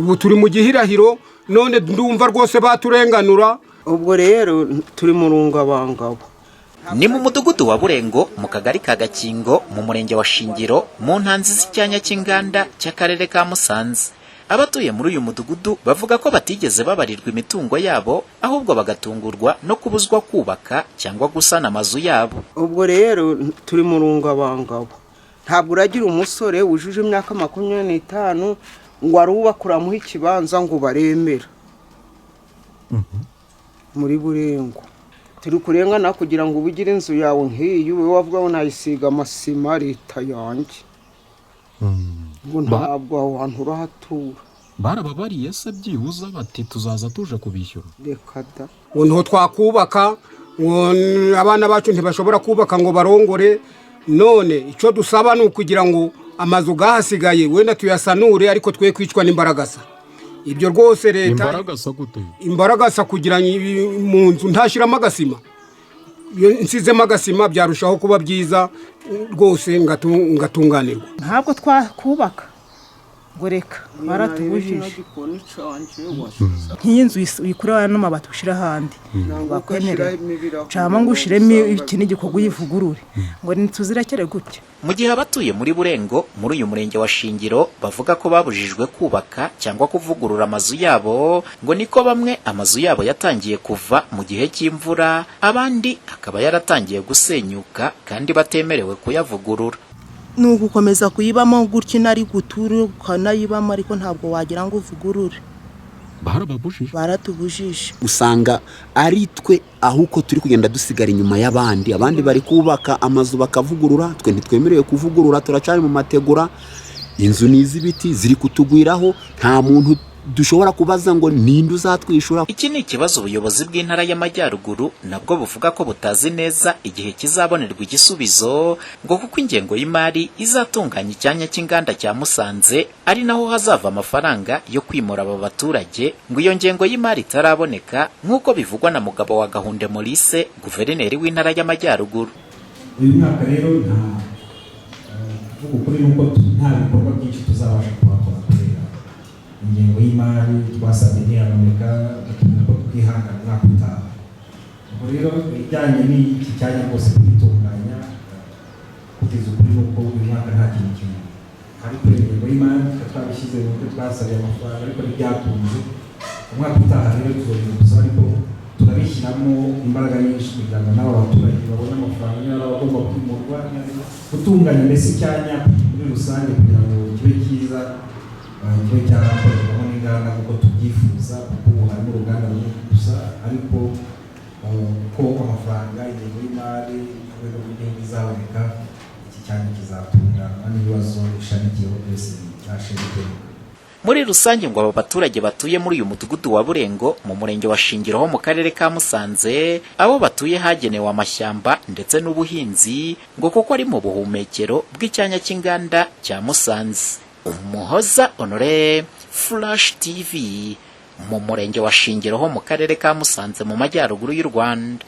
ubu turi mu gihirahiro none ndumva rwose baturenganura. Ubwo rero turi mu rungabangabo. Ni mu mudugudu wa Burengo mu kagari ka Gakingo mu murenge wa Shingiro mu ntanzi z'icyanya cy'inganda cy'akarere ka Musanze. Abatuye muri uyu mudugudu bavuga ko batigeze babarirwa imitungo yabo ahubwo bagatungurwa no kubuzwa kubaka cyangwa gusana amazu yabo. Ubwo rero turi mu rungabangabo. Ntabwo uragira umusore wujuje imyaka 25 ngo arubakura mu ikibanza ngo baremera. Muri Burengo turi kurengana kugira ngo ubugire inzu yawe nk'iyi we wavuga ngo nayisiga amasima leta yanjye. Ngo ntabwo abantu urahatura. Barababariye se byibuza bati tuzaza tuje kubishyura. Reka da. Ngo twakubaka abana bacu ntibashobora kubaka ngo barongore. None icyo dusaba ni ukugira ngo amazu gahasigaye wenda tuyasanure ariko twe kwicwa n'imbaragasa. Ibyo rwose leta imbaragasa gute? Imbaragasa kugira mu nzu ntashiramo agasima. Nsizemo agasima byarushaho kuba byiza rwose ngatunganirwa. Ntabwo twakubaka ngo reka baratubujije. Nk'inzu yikurana n'amabati ushira handi bakwemera cyangwa ngo ushiremo ikindi gikorwa uyivugurure ngo ntituzirakere gutya. Mu gihe abatuye muri Burengo muri uyu murenge wa Shingiro bavuga ko babujijwe kubaka cyangwa kuvugurura amazu yabo, ngo niko bamwe amazu yabo yatangiye kuva mu gihe cy'imvura, abandi akaba yaratangiye gusenyuka kandi batemerewe kuyavugurura. Nugukomeza kuyibamo gutyo nari gutura ukanayibamo ariko ntabwo wagira ngo uvugurure. Baratubujije. Usanga ari twe ahuko turi kugenda dusigara inyuma y'abandi. Abandi bari kubaka amazu bakavugurura, twe ntitwemerewe kuvugurura, turacari mu mategura. Inzu n'izibiti ziri kutugwiraho, nta muntu dushobora kubaza ngo ninde uzatwishura. Iki ni ikibazo ubuyobozi bw'intara y'Amajyaruguru nabwo buvuga ko butazi neza igihe kizabonerwa igisubizo, ngo kuko ingengo y'imari izatunganya icyanya cy'inganda cya Musanze ari naho hazava amafaranga yo kwimura aba baturage, ngo iyo ngengo y'imari itaraboneka nk'uko bivugwa na Mugabo wa Gahunde Maurice, guverineri w'intara y'Amajyaruguru. Uyu mwaka rero nta ukuri nuko nta bikorwa byinshi tuzabasha kubakora. Ingengo y'imari twasabye ntiyaboneka, ko twihangana umwaka utaha. Ubwo rero bijyanye n'iki cyanya rwose kwitunganya kugeza ukuri nuko uyu mwaka nta kintu kimwe. Ariko ingengo y'imari twabishyize mu buryo twasabye amafaranga ariko ntibyakunze. Umwaka utaha rero tuzongera gusaba ariko turabishyiramo imbaraga nyinshi kugira ngo n'aba baturage babone amafaranga niba bagomba kwimurwa, gutunganya mbese icyanya muri rusange kugira ngo kibe cyiza, kibe cyarakorerwamo n'inganda kuko tubyifuza, kuko ubu harimo uruganda rumwe gusa, ariko ko amafaranga ingengo y'imari urwego rw'igihugu izaboneka, iki cyanya kizatunganywa n'ibibazo bishamikiyeho byose byashinzwe. Muri rusange ngo aba baturage batuye muri uyu mudugudu wa Burengo mu murenge wa Shingiro ho mu karere ka Musanze, abo batuye hagenewe amashyamba ndetse n'ubuhinzi, ngo kuko ari mu buhumekero bw'icyanya cy'inganda cya Musanze. Umuhoza Honore, Flash TV mu murenge wa Shingiro ho mu karere ka Musanze mu majyaruguru y'u Rwanda.